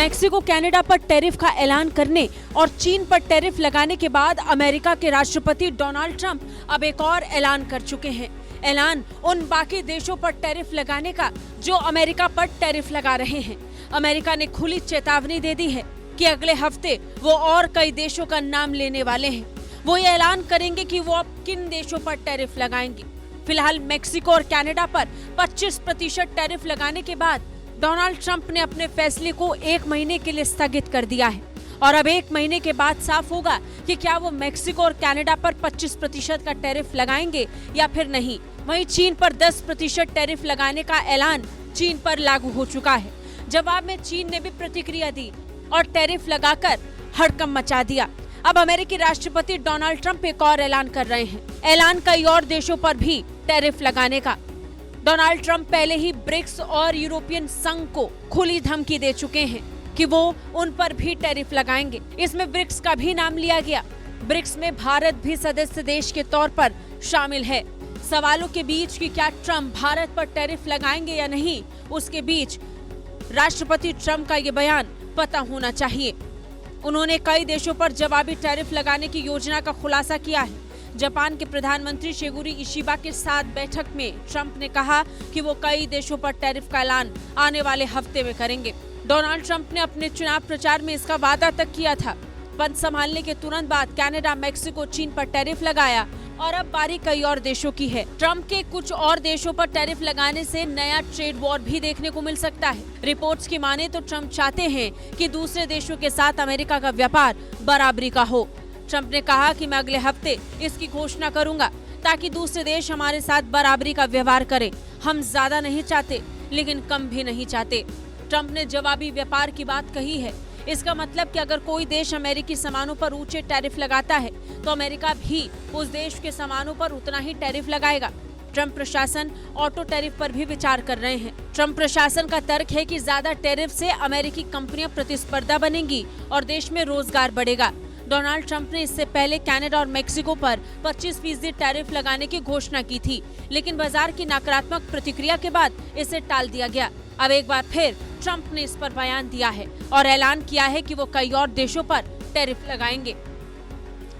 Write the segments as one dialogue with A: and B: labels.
A: Mexico Canada पर tariff का ऐलान करने और चीन पर टैरिफ लगाने के बाद अमेरिका के राष्ट्रपति डोनाल्ड ट्रंप अब एक और ऐलान कर चुके हैं। ऐलान उन बाकी देशों पर टैरिफ लगाने का जो अमेरिका पर टैरिफ लगा रहे हैं। अमेरिका ने खुली चेतावनी दे दी है कि अगले हफ्ते वो और कई देशों का नाम लेने वाले हैं। वो ये ऐलान करेंगे कि वो अब किन देशों पर टैरिफ लगाएंगे। फिलहाल मैक्सिको और कनाडा पर 25% टैरिफ लगाने के बाद डोनाल्ड ट्रंप ने अपने फैसले को 1 महीने के लिए स्थगित कर दिया है और अब 1 महीने के बाद साफ होगा कि क्या वो मैक्सिको और कनाडा पर 25% का टैरिफ लगाएंगे या फिर नहीं। वहीं चीन पर 10% टैरिफ लगाने का ऐलान चीन पर लागू हो चुका है। जवाब में चीन ने भी प्रतिक्रिया दी और टैरिफ लगाकर हड़कंप मचा दिया। अब अमेरिकी राष्ट्रपति डोनाल्ड ट्रंप एक और ऐलान कर रहे हैं। ऐलान कई और देशों पर भी टैरिफ लगाने का। डोनाल्ड ट्रंप पहले ही ब्रिक्स और यूरोपियन संघ को खुली धमकी दे चुके हैं कि वो उन पर भी टैरिफ लगाएंगे। इसमें ब्रिक्स का भी नाम लिया गया। ब्रिक्स में भारत भी सदस्य देश के तौर पर शामिल है। सवालों के बीच कि क्या ट्रंप भारत पर टैरिफ लगाएंगे या नहीं, उसके बीच राष्ट्रपति ट्रंप का ये बयान पता होना चाहिए। उन्होंने कई देशों पर जवाबी टैरिफ लगाने की योजना का खुलासा किया है। जापान के प्रधानमंत्री शिगुरी इशिबा के साथ बैठक में ट्रंप ने कहा कि वो कई देशों पर टैरिफ का ऐलान आने वाले हफ्ते में करेंगे। डोनाल्ड ट्रंप ने अपने चुनाव प्रचार में इसका वादा तक किया था। पद संभालने के तुरंत बाद कनाडा, मैक्सिको, चीन पर टैरिफ लगाया और अब बारी कई और देशों की है। ट्रंप के कुछ और देशों पर टैरिफ लगाने से नया ट्रेड वॉर भी देखने को मिल सकता है। रिपोर्ट्स की माने तो ट्रंप चाहते हैं कि दूसरे देशों के साथ अमेरिका का व्यापार बराबरी का हो। ट्रंप ने कहा कि मैं अगले हफ्ते इसकी घोषणा करूंगा ताकि दूसरे देश हमारे साथ बराबरी का व्यवहार करें। हम ज्यादा नहीं चाहते लेकिन कम भी नहीं चाहते। ट्रंप ने जवाबी व्यापार की बात कही है। इसका मतलब कि अगर कोई देश अमेरिकी सामानों पर ऊंचे टैरिफ लगाता है तो अमेरिका भी उस देश के सामानों पर उतना ही टैरिफ लगाएगा। ट्रंप प्रशासन ऑटो टैरिफ पर भी विचार कर रहे हैं। ट्रंप प्रशासन का तर्क है कि ज्यादा टैरिफ से अमेरिकी कंपनियां प्रतिस्पर्धा बनेंगी और देश में रोजगार बढ़ेगा। डोनाल्ड ट्रंप ने इससे पहले कनाडा और मैक्सिको पर 25% टैरिफ लगाने की घोषणा की थी, लेकिन बाजार की नकारात्मक प्रतिक्रिया के बाद इसे टाल दिया गया। अब एक बार फिर ट्रंप ने इस पर बयान दिया है और ऐलान किया है कि वो कई और देशों पर टैरिफ लगाएंगे।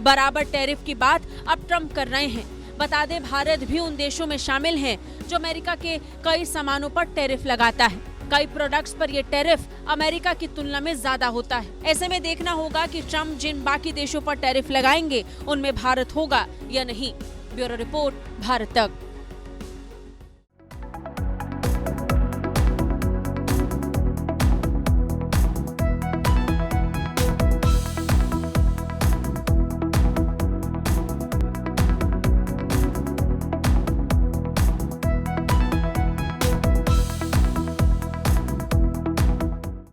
A: बराबर टैरिफ की बात अब ट्रंप कर रहे हैं। बता दें, भारत भी उन देशों में शामिल है जो अमेरिका के कई सामानों पर टैरिफ लगाता है। कई प्रोडक्ट्स पर ये टैरिफ अमेरिका की तुलना में ज्यादा होता है। ऐसे में देखना होगा कि ट्रंप जिन बाकी देशों पर टैरिफ लगाएंगे उनमें भारत होगा या नहीं। ब्यूरो रिपोर्ट, भारत तक।